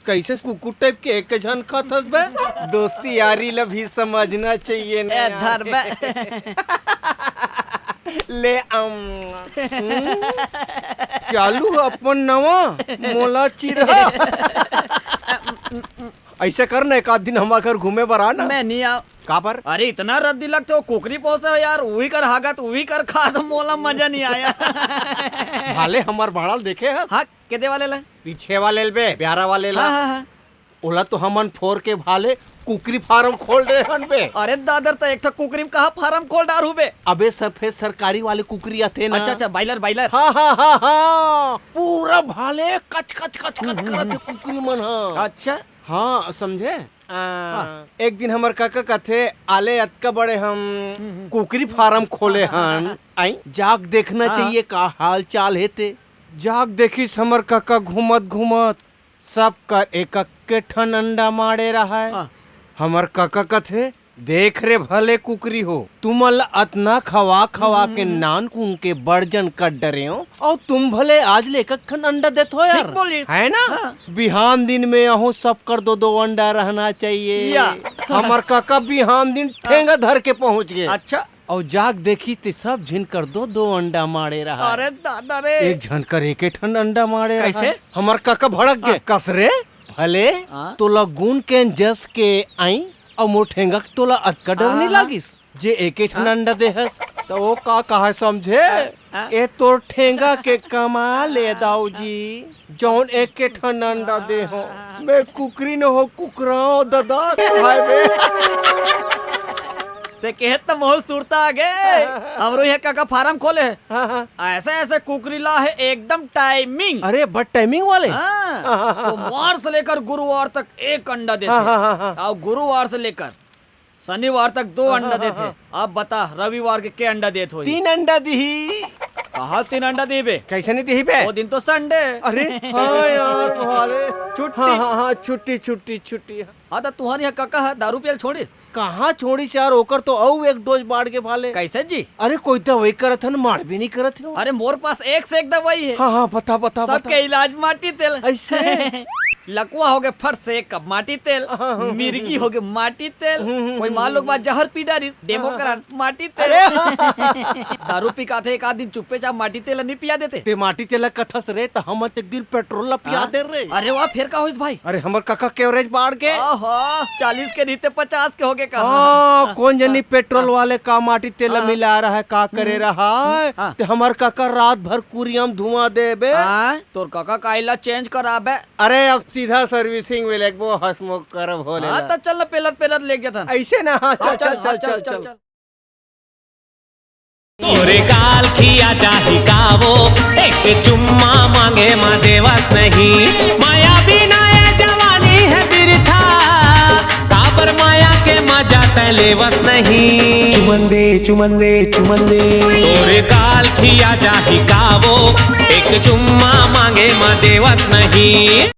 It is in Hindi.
कैसे कुकुर टाइप के एक जन खातस बे? दोस्ती यारी ला भी समझना चाहिए ना धर बे। ले चालू अपन नवा मोला चिरहा। ऐसे कर ना, एक आध दिन हमारे घर घूमे बर आना। मैं नहीं आ। का पर? अरे इतना रद्दी लगते हो कुकरी पहुंचे यार, वही कर हागत वही कर खा तो मोला मजा नहीं आया। भाले हमार भाड़ा देखे है? हाँ कितने वाले ला? पीछे वाले बे, प्यारा वाले ला। हाँ। ओला तो हमन फोर के भाले कुकरी फार्म खोल रहे हन बे। अरे दादर तो एक कुकरी में कहा फार्म खोल डार हूँ बे। अबे सफेद सरकारी वाले कुकरी आते ना। अच्छा बाइलर। हाँ पूरा भाले कच कच कच कच करते कुकरी मन। हाँ अच्छा हाँ समझे। एक दिन हमार काका कथे आले अतका बड़े हम कुकरी फार्म खोले हन। आई जाग देखना चाहिए का हाल चाल हेते। जाग देखिस हमर काका घूमत घूमत सब कर एक के ठन अंडा मारे रहा है। हमर काका कथे देख रे भले कुकरी हो, तुम अतना खवा खवा के नान कुन के बर्जन कट डरे हो और तुम भले आज ले खन अंडा देते हो यार, है ना? बिहान दिन में अहो सब कर दो अंडा रहना चाहिए। हमर काका बिहान दिन ठेंगा धर के पहुंच गए। अच्छा और जाग देखी ते सब झिन कर दो अंडा मारे रहा। अरे दादा रे, एक झन कर एक ठन अंडा मारे रहा। कैसे? हमर काका भड़क गए। कस रे भले तोला गुन के जस के आई और मोर ठेंगा तोला अटका डर नहीं लागिस जे एक ठन अंडा देहस तो वो का कहा समझे? ए तोर ठेंगा के कमाल है दाऊ जी, जौन एक के ठन अंडा दे हो। मैं कुकरी न हो कुकराओ दादा खाए बे। ते कहत तो बहुत सुरता आ गए। हमरो ये काका फार्म खोले है। ऐसे ऐसे कुकरी ला है एकदम टाइमिंग। अरे बट टाइमिंग वाले। सोमवार से लेकर गुरुवार तक एक अंडा देते और गुरुवार से लेकर शनिवार तक 2 अंडा देते। अब बता रविवार के अंडा देते हो? 3 अंडा दी। कहा 3 अंडा दी बे? कैसे नहीं दी बे? वो दिन तो संडे। अरे हाँ यार भाले छुट्टी। हाँ छुट्टी। हाँ तो तुम्हारी काका है दारू पियल छोड़िस? कहाँ छोड़िस यार, ओकर तो औ एक डोज बाढ़ के भाले। कैसे जी? अरे कोई दवाई करत हन, मार भी नहीं करत हो। अरे मोर पास एक से एक दवाई है। हाँ बता सबके इलाज माटी तेल। ऐसे लकवा हो गए फट से कब माटी तेल, मिर्गी हो गए माटी तेल, कोई मान लोग बात जहर पी डारी डेमो करान माटी तेल। दारू पी का थे एक आध दिन चुप्पे चाप माटी तेल नहीं पिया देते। ते माटी तेल कथस रे तो हम एक दिन पेट्रोल ला पिया दे रे। अरे वाह फिर का होइस भाई? अरे हमर काका के एवरेज बाढ़ के 40 के नीचे 50 के हो गए। कौन जनी पेट्रोल वाले का माटी तेल मिला रहा है, का करे रहा है? ते हमर काका रात भर कुरियम धुआं देबे। तोर काका काइला चेंज कराबे। अरे अब सीधा सर्विसिंग में लेगबो हसमुख करब होले। हां तो चल पेलत ले गया था ऐसे ना। चल। तोरे गाल खिया चाही कावो, एक चुम्मा मांगे माँ देवस नहीं। माया बिना ये जवानी है बिरथा, काबर माया के मजा तलेवस नहीं। चुमन दे तोरे गाल खिया चाही कावो, एक चुम्मा मांगे माँ देवस नहीं।